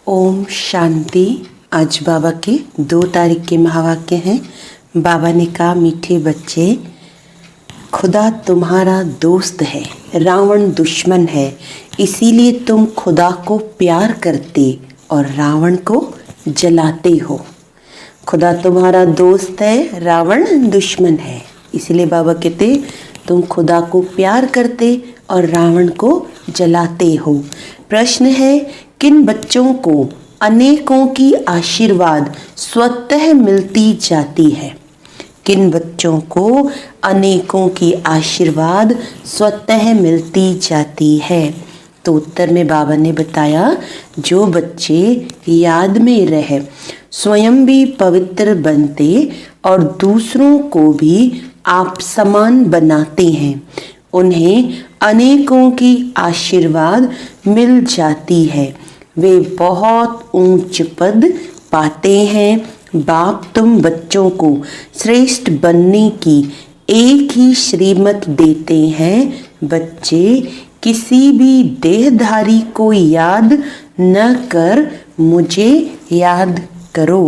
ओम शांति। आज बाबा के 2 तारीख के महावाक्य हैं। बाबा ने कहा, मीठे बच्चे, खुदा तुम्हारा दोस्त है, रावण दुश्मन है। इसीलिए तुम खुदा को प्यार करते और रावण को जलाते हो। खुदा तुम्हारा दोस्त है, रावण दुश्मन है। इसलिए बाबा कहते तुम खुदा को प्यार करते और रावण को जलाते हो। प्रश्न है, किन बच्चों को अनेकों की आशीर्वाद स्वतः मिलती जाती है? किन बच्चों को अनेकों की आशीर्वाद स्वतः मिलती जाती है? तो उत्तर में बाबा ने बताया, जो बच्चे याद में रहे, स्वयं भी पवित्र बनते और दूसरों को भी आप समान बनाते हैं, उन्हें अनेकों की आशीर्वाद मिल जाती है। वे बहुत ऊंच पद पाते हैं। बाप तुम बच्चों को श्रेष्ठ बनने की एक ही श्रीमत देते हैं। बच्चे, किसी भी देहधारी को याद न कर मुझे याद करो।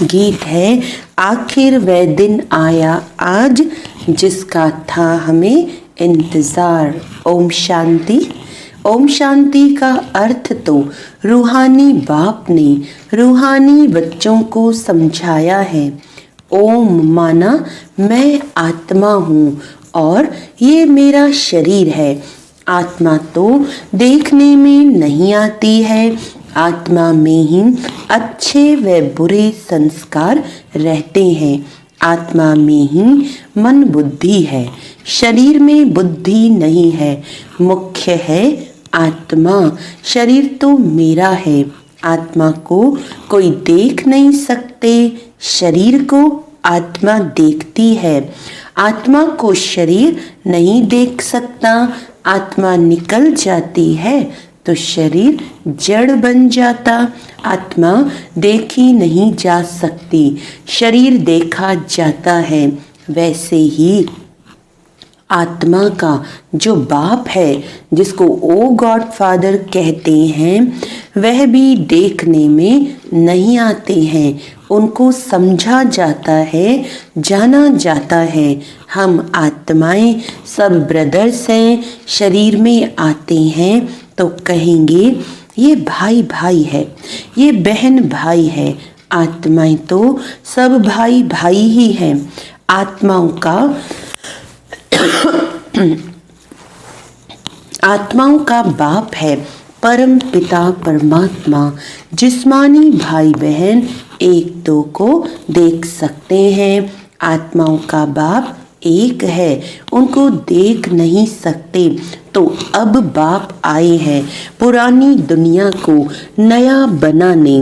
गीत है, आखिर वह दिन आया आज जिसका था हमें इंतजार। ओम शांति। ओम शांति का अर्थ तो रूहानी बाप ने रूहानी बच्चों को समझाया है। ओम माना मैं आत्मा हूँ और ये मेरा शरीर है। आत्मा तो देखने में नहीं आती है, आत्मा में ही अच्छे व बुरे संस्कार रहते हैं। आत्मा में ही मन बुद्धि है, शरीर में बुद्धि नहीं है। मुख्य है आत्मा, शरीर तो मेरा है। आत्मा को कोई देख नहीं सकते, शरीर को आत्मा देखती है। आत्मा को शरीर नहीं देख सकता। आत्मा निकल जाती है तो शरीर जड़ बन जाता। आत्मा देखी नहीं जा सकती, शरीर देखा जाता है। वैसे ही आत्मा का जो बाप है, जिसको ओ गॉड फादर कहते हैं, वह भी देखने में नहीं आते हैं। उनको समझा जाता है, जाना जाता है। हम आत्माएं सब ब्रदर्स हैं, शरीर में आते हैं तो कहेंगे ये भाई भाई है, ये बहन भाई है। आत्माएं तो सब भाई भाई ही हैं। आत्माओं का बाप है परम पिता परमात्मा। जिस्मानी भाई बहन एक दो को देख सकते हैं। आत्माओं का बाप एक है, उनको देख नहीं सकते। तो अब बाप आए हैं पुरानी दुनिया को नया बनाने।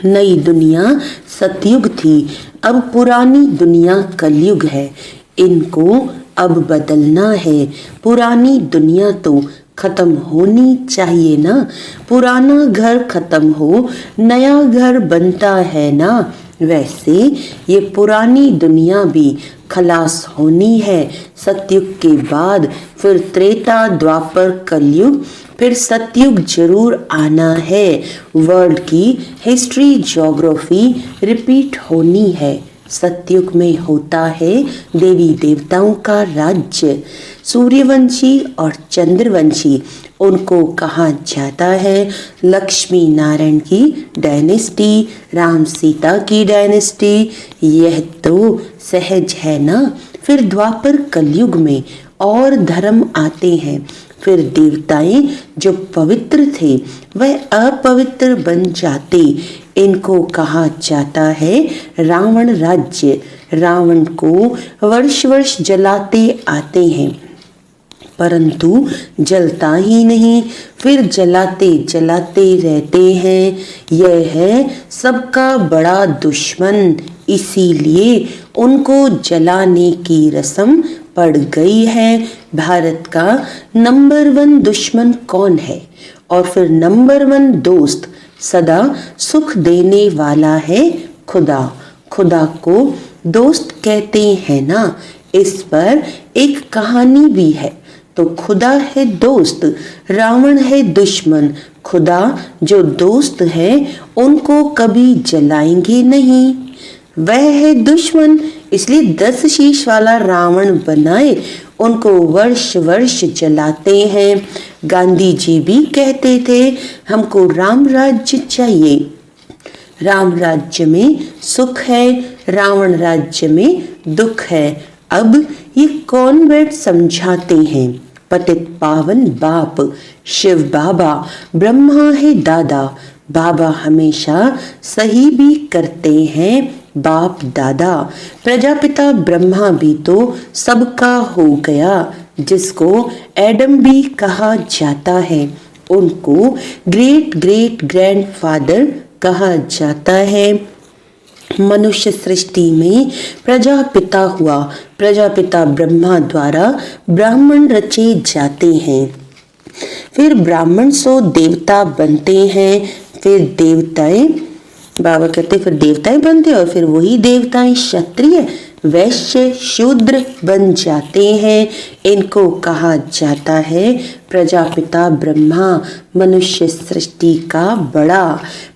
नई दुनिया सतयुग थी, अब पुरानी दुनिया कलयुग है। इनको अब बदलना है। पुरानी दुनिया तो खत्म होनी चाहिए ना। पुराना घर खत्म हो, नया घर बनता है ना। वैसे ये पुरानी दुनिया भी खलास होनी है। सतयुग के बाद फिर त्रेता द्वापर कलयुग, फिर सतयुग जरूर आना है। वर्ल्ड की हिस्ट्री ज्योग्राफी रिपीट होनी है। सतयुग में होता है देवी देवताओं का राज्य। सूर्यवंशी और चंद्रवंशी उनको कहा जाता है लक्ष्मी नारायण की डायनेस्टी, राम सीता की डायनेस्टी। यह तो सहज है ना। फिर द्वापर कलयुग में और धर्म आते हैं। फिर देवताएं जो पवित्र थे वह अपवित्र बन जाते। इनको कहा जाता है रावण राज्य। रावण को वर्ष वर्ष जलाते आते हैं, परंतु जलता ही नहीं, फिर जलाते जलाते रहते हैं। यह है सबका बड़ा दुश्मन। इसीलिए उनको जलाने की रस्म पड़ गई है। भारत का नंबर 1 दुश्मन कौन है? और फिर नंबर 1 दोस्त सदा सुख देने वाला है खुदा। खुदा को दोस्त कहते हैं ना। इस पर एक कहानी भी है तो खुदा है दोस्त, रावण है दुश्मन। खुदा जो दोस्त है उनको कभी जलाएंगे नहीं, वह है दुश्मन इसलिए 10 शीश वाला रावण बनाए उनको वर्ष वर्ष जलाते हैं। गांधी जी भी कहते थे हमको राम राज्य चाहिए, राम राज्य में सुख है, रावण राज्य में दुख है। अब ये कॉन्वेंट समझाते हैं। पतित पावन बाप शिव बाबा, ब्रह्मा है दादा, बाबा हमेशा सही भी करते हैं बाप दादा। प्रजापिता ब्रह्मा भी तो सबका हो गया, जिसको एडम भी कहा जाता है, उनको ग्रेट ग्रेट ग्रैंडफादर कहा जाता है। मनुष्य सृष्टि में प्रजापिता हुआ, प्रजापिता ब्रह्मा द्वारा ब्राह्मण रचे जाते हैं, फिर ब्राह्मण सो देवता बनते हैं, फिर देवताएं, बाबा कहते फिर देवताएं बनते और फिर वही देवताएं क्षत्रिय वैश्य शूद्र बन जाते हैं। इनको कहा जाता है प्रजापिता ब्रह्मा, मनुष्य सृष्टि का बड़ा।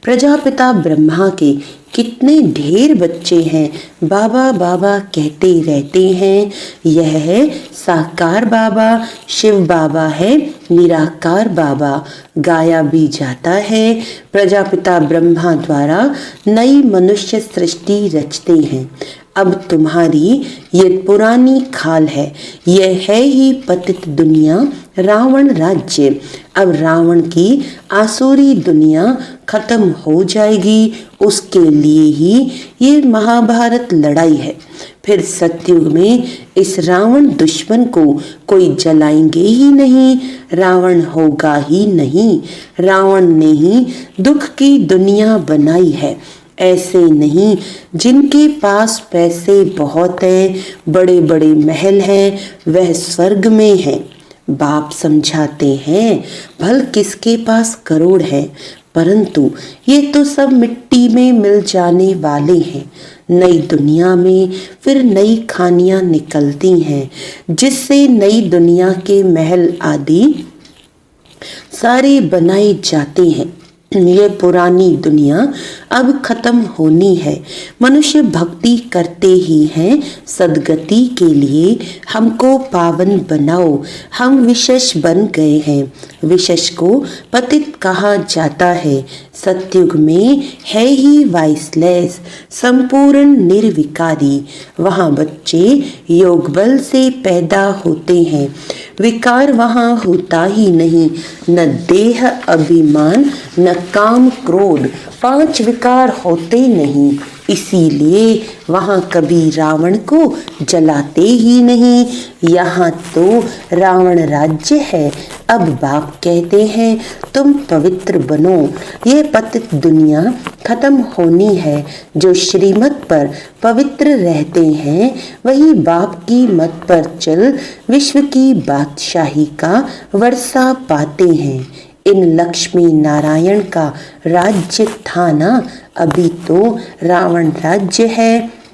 प्रजापिता ब्रह्मा के कितने ढेर बच्चे हैं, बाबा बाबा कहते रहते हैं। यह है साकार बाबा, शिव बाबा है निराकार बाबा। गाया भी जाता है प्रजापिता ब्रह्मा द्वारा नई मनुष्य सृष्टि रचते हैं। अब तुम्हारी ये पुरानी खाल है, यह है ही पतित दुनिया रावण राज्य। अब रावण की आसुरी दुनिया खत्म हो जाएगी, उसके लिए ही ये महाभारत लड़ाई है। फिर सतयुग में इस रावण दुश्मन को कोई जलाएंगे ही नहीं, रावण होगा ही नहीं। रावण ने ही दुख की दुनिया बनाई है, ऐसे नहीं जिनके पास पैसे बहुत हैं, बड़े बड़े महल हैं, वह स्वर्ग में है। बाप समझाते हैं भल किसके पास करोड़ है, परंतु ये तो सब मिट्टी में मिल जाने वाले हैं। नई दुनिया में फिर नई खानियां निकलती हैं, जिससे नई दुनिया के महल आदि सारे बनाए जाते हैं। ये पुरानी दुनिया अब खत्म होनी है। मनुष्य भक्ति करते ही हैं सदगति के लिए, हमको पावन बनाओ। हम विशेष बन गए हैं, विशेष को पतित कहा जाता है। सतयुग में है ही वाइसलेस, संपूर्ण निर्विकारी। वहाँ बच्चे योग बल से पैदा होते हैं, विकार वहाँ होता ही नहीं। न देह अभिमान न काम क्रोध, 5 विकार होते नहीं, इसीलिए वहाँ कभी रावण को जलाते ही नहीं। यहाँ तो रावण राज्य है। अब बाप कहते हैं तुम पवित्र बनो, ये पतित दुनिया खत्म होनी है। जो श्रीमत पर पवित्र रहते हैं वही बाप की मत पर चल विश्व की बादशाही का वर्षा पाते हैं। इन लक्ष्मी नारायण का राज्य था ना, अभी तो रावण राज्य है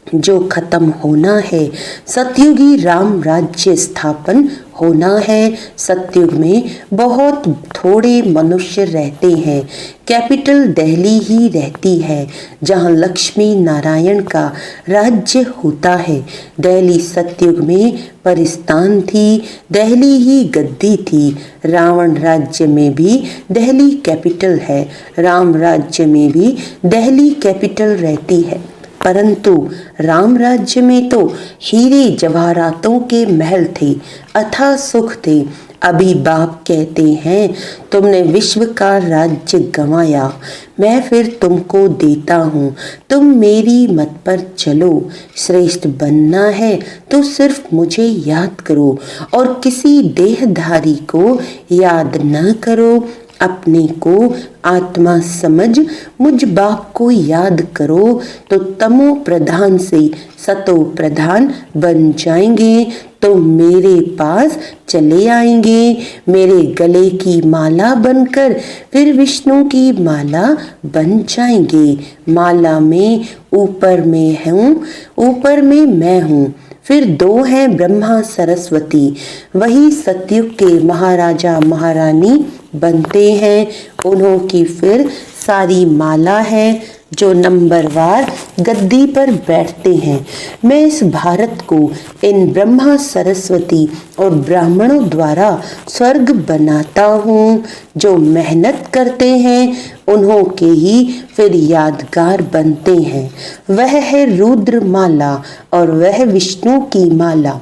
जो खत्म होना है। सतयुगी राम राज्य स्थापन होना है। सतयुग में बहुत थोड़े मनुष्य रहते हैं, कैपिटल दिल्ली ही रहती है जहाँ लक्ष्मी नारायण का राज्य होता है। दिल्ली सतयुग में परिस्तान थी, दिल्ली ही गद्दी थी। रावण राज्य में भी दिल्ली कैपिटल है, राम राज्य में भी दिल्ली कैपिटल रहती है। परंतु राम राज्य में तो हीरे जवाहरातों के महल थे, अथाह सुख थे। अभी बाप कहते हैं तुमने विश्व का राज्य गंवाया, मैं फिर तुमको देता हूँ, तुम मेरी मत पर चलो। श्रेष्ठ बनना है तो सिर्फ मुझे याद करो और किसी देहधारी को याद न करो। अपने को आत्मा समझ मुझ बाप को याद करो तो तमो प्रधान से सतो प्रधान बन जाएंगे, तो मेरे पास चले आएंगे। मेरे गले की माला बनकर फिर विष्णु की माला बन जाएंगे। माला में ऊपर में हूँ, ऊपर में मैं हूँ, फिर 2 हैं ब्रह्मा सरस्वती, वही सतयुग के महाराजा महारानी बनते हैं। उन्हों की फिर सारी माला है जो नंबरवार गद्दी पर बैठते हैं। मैं इस भारत को इन ब्रह्मा सरस्वती और ब्राह्मणों द्वारा स्वर्ग बनाता हूँ। जो मेहनत करते हैं उन्हों के ही फिर यादगार बनते हैं। वह है रुद्र माला और वह विष्णु की माला।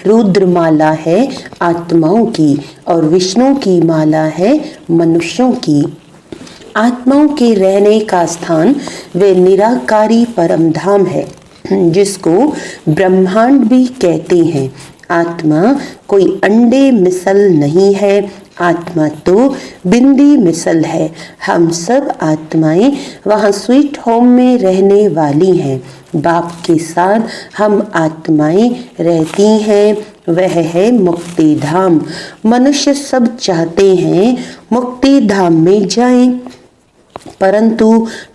रुद्र माला है आत्माओं की और विष्णु की माला है मनुष्यों की। आत्माओं के रहने का स्थान वे निराकारी परम धाम है, जिसको ब्रह्मांड भी कहते हैं। आत्मा कोई अंडे मिसल नहीं है, आत्मा तो बिंदी मिसल है। हम सब आत्माएं वहाँ स्वीट होम में रहने वाली हैं। बाप के साथ हम आत्माएं रहती हैं, वह है मुक्ति धाम। मनुष्य सब चाहते हैं मुक्ति धाम में जाएं, परंतु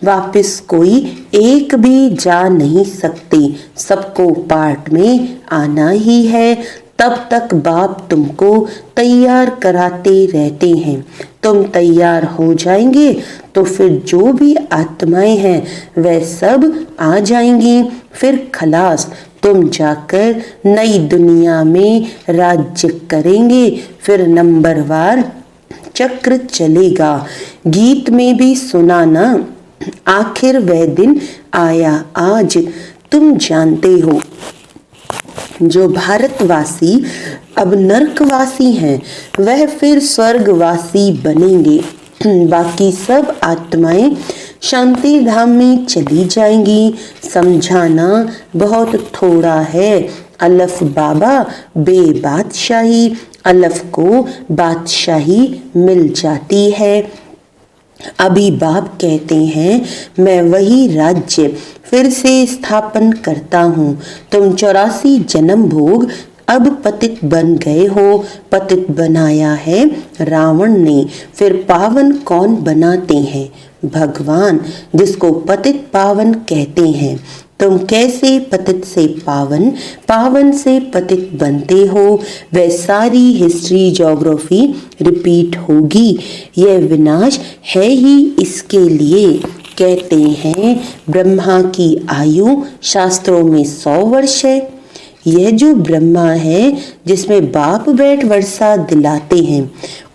वापस कोई एक भी जा नहीं सकते। सबको पार्ट में आना ही है। तब तक बाप तुमको तैयार कराते रहते हैं। तुम तैयार हो जाएंगे तो फिर जो भी आत्माएं हैं वह सब आ जाएंगी। फिर खलास, तुम जाकर नई दुनिया में राज्य करेंगे। फिर नंबरवार चक्र चलेगा। गीत में भी सुना ना, आखिर वह दिन आया आज। तुम जानते हो जो भारतवासी अब नरकवासी हैं वह फिर स्वर्गवासी बनेंगे। बाकी सब आत्माएं शांति धाम में चली जाएंगी। समझाना बहुत थोड़ा है। अलफ बाबा बे बादशाही, अलफ को बादशाही मिल जाती है। अभी बाप कहते हैं मैं वही राज्य फिर से स्थापन करता हूँ। तुम 84 जन्म भोग अब पतित बन गए हो। पतित बनाया है रावण ने। फिर पावन कौन बनाते हैं? भगवान, जिसको पतित पावन कहते हैं। तुम कैसे पतित से पावन, पावन से पतित बनते हो? वह सारी हिस्ट्री ज्योग्राफी रिपीट होगी। यह विनाश है ही इसके लिए। कहते हैं ब्रह्मा की आयु शास्त्रों में 100 वर्ष है। यह जो ब्रह्मा है जिसमें बाप बैठ वर्षा दिलाते हैं,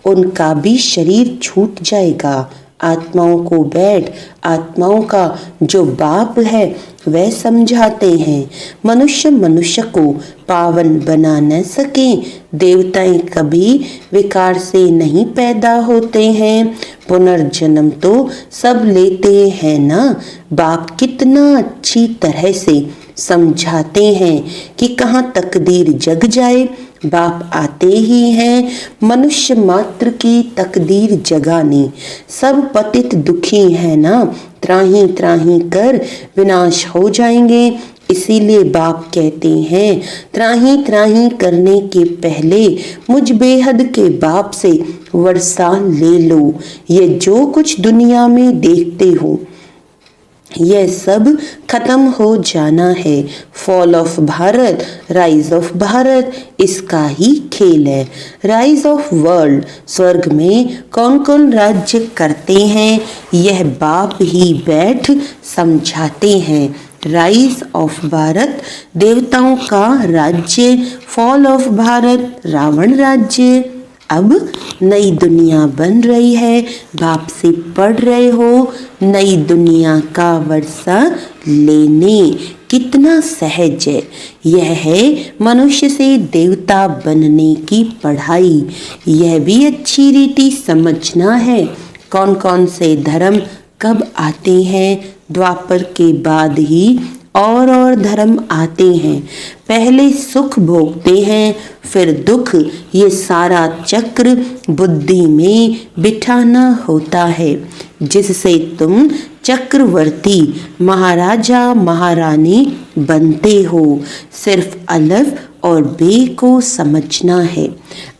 उनका भी शरीर छूट जाएगा। आत्माओं को बैठ आत्माओं का जो बाप है वह समझाते हैं। मनुष्य मनुष्य को पावन बना न सके। देवताएं कभी विकार से नहीं पैदा होते हैं। पुनर्जन्म तो सब लेते हैं ना। बाप कितना अच्छी तरह से समझाते हैं कि कहाँ तकदीर जग जाए। बाप आते ही हैं मनुष्य मात्र की तकदीर जगाने। सब पतित दुखी है ना, त्राही त्राही कर विनाश हो जाएंगे। इसीलिए बाप कहते हैं त्राही त्राही करने के पहले मुझ बेहद के बाप से वर्षा ले लो। ये जो कुछ दुनिया में देखते हो यह सब खत्म हो जाना है। Fall of Bharat, rise of Bharat, इसका ही खेल है। राइज ऑफ वर्ल्ड, स्वर्ग में कौन कौन राज्य करते हैं यह बाप ही बैठ समझाते हैं। राइज ऑफ भारत, देवताओं का राज्य। फॉल ऑफ भारत, रावण राज्य। अब नई दुनिया बन रही है। बाप से पढ़ रहे हो नई दुनिया का वर्षा लेने। कितना सहज है। यह है मनुष्य से देवता बनने की पढ़ाई। यह भी अच्छी रीति समझना है। कौन कौन से धर्म कब आते हैं? द्वापर के बाद ही और धर्म आते हैं। पहले सुख भोगते हैं फिर दुख। ये सारा चक्र बुद्धि में बिठाना होता है, जिससे तुम चक्रवर्ती महाराजा महारानी बनते हो। सिर्फ अलफ और बे को समझना है।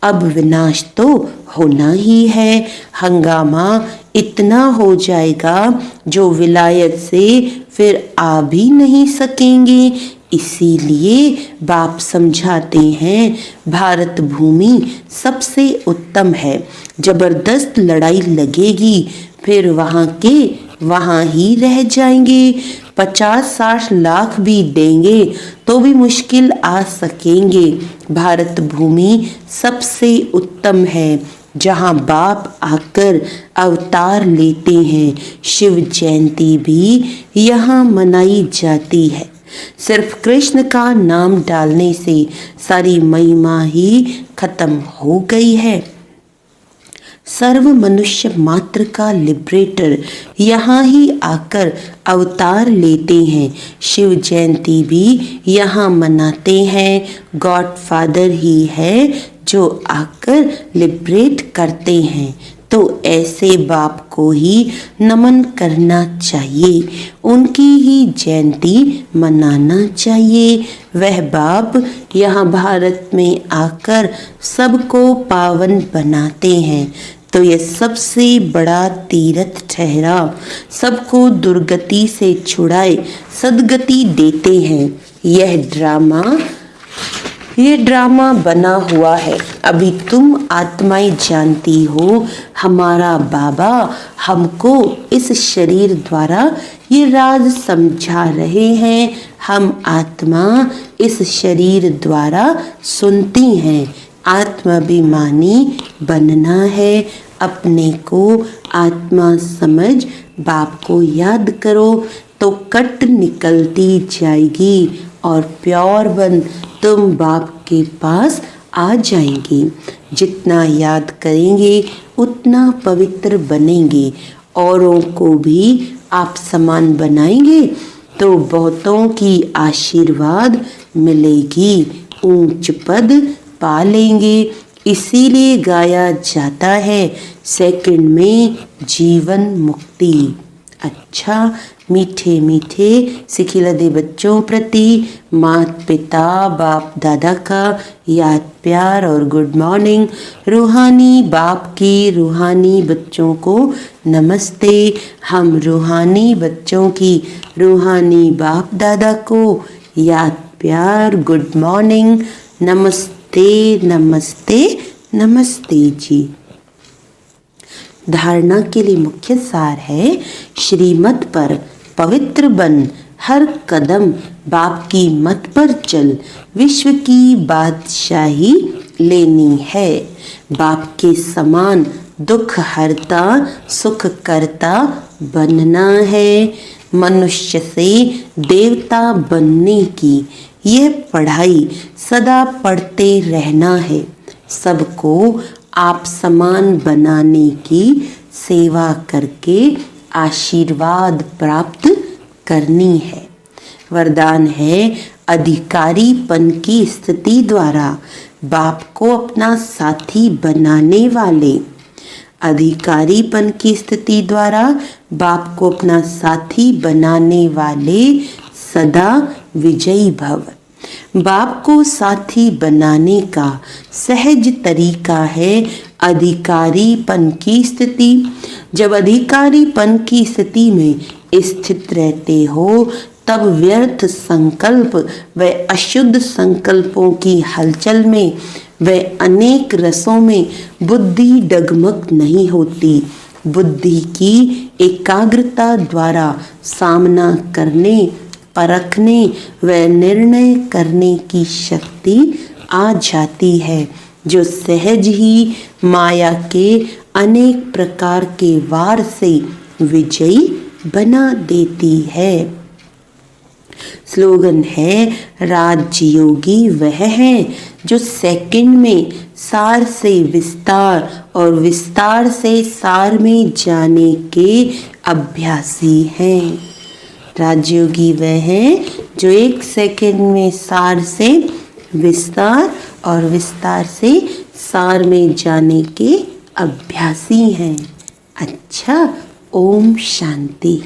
अब विनाश तो होना ही है। हंगामा इतना हो जाएगा जो विलायत से फिर आ भी नहीं सकेंगे। इसीलिए बाप समझाते हैं भारत भूमि सबसे उत्तम है। जबरदस्त लड़ाई लगेगी फिर वहाँ के वहाँ ही रह जाएंगे। 50-60 लाख भी देंगे तो भी मुश्किल आ सकेंगे। भारत भूमि सबसे उत्तम है जहाँ बाप आकर अवतार लेते हैं। शिव जयंती भी यहाँ मनाई जाती है। सिर्फ कृष्ण का नाम डालने से सारी महिमा ही खत्म हो गई है। सर्व मनुष्य मात्र का लिबरेटर यहाँ ही आकर अवतार लेते हैं। शिव जयंती भी यहाँ मनाते हैं। गॉड फादर ही है जो आकर लिबरेट करते हैं। तो ऐसे बाप को ही नमन करना चाहिए, उनकी ही जयंती मनाना चाहिए। वह बाप यहाँ भारत में आकर सबको पावन बनाते हैं। तो यह सबसे बड़ा तीर्थ ठहरा, सबको दुर्गति से छुड़ाए सदगति देते हैं। यह ड्रामा बना हुआ है। अभी तुम आत्माएं जानती हो हमारा बाबा हमको इस शरीर द्वारा ये राज समझा रहे हैं। हम आत्मा इस शरीर द्वारा सुनती हैं। आत्माभिमानी बनना है। अपने को आत्मा समझ बाप को याद करो तो कट निकलती जाएगी और प्योर बन तुम बाप के पास आ जाएंगे। जितना याद करेंगे उतना पवित्र बनेंगे। औरों को भी आप समान बनाएंगे तो बहुतों की आशीर्वाद मिलेगी, ऊंच पद पा लेंगे। इसीलिए गाया जाता है सेकंड में जीवन मुक्ति। अच्छा मीठे मीठे सिखिलदे बच्चों प्रति माता पिता बाप दादा का याद प्यार और गुड मॉर्निंग। रूहानी बाप की रूहानी बच्चों को नमस्ते। हम रूहानी बच्चों की रूहानी बाप दादा को याद प्यार गुड मॉर्निंग। नमस्ते नमस्ते नमस्ते जी। धारणा के लिए मुख्य सार है श्रीमत पर पवित्र बन, हर कदम बाप की मत पर चल, विश्व की बादशाही लेनी है। बाप के समान दुख हरता सुख करता बनना है। मनुष्य से देवता बनने की यह पढ़ाई सदा पढ़ते रहना है। सबको आप समान बनाने की सेवा करके आशीर्वाद प्राप्त करनी है। वरदान है अधिकारीपन की स्थिति द्वारा बाप को अपना साथी बनाने वाले। अधिकारीपन की स्थिति द्वारा बाप को अपना साथी बनाने वाले सदा विजयी भव। बाप को साथी बनाने का सहज तरीका है अधिकारीपन की स्थिति। जब अधिकारीपन की स्थिति में स्थित रहते हो तब व्यर्थ संकल्प व अशुद्ध संकल्पों की हलचल में व अनेक रसों में बुद्धि डगमग नहीं होती। बुद्धि की एकाग्रता द्वारा सामना करने, परखने व निर्णय करने की शक्ति आ जाती है, जो सहज ही माया के अनेक प्रकार के वार से विजयी बना देती है। स्लोगन है राजयोगी वह है जो सेकंड में सार से विस्तार और विस्तार से सार में जाने के अभ्यासी हैं। राजयोगी वह है जो एक सेकंड में सार से विस्तार और विस्तार से सार में जाने के अभ्यासी हैं। अच्छा, ओम शांति।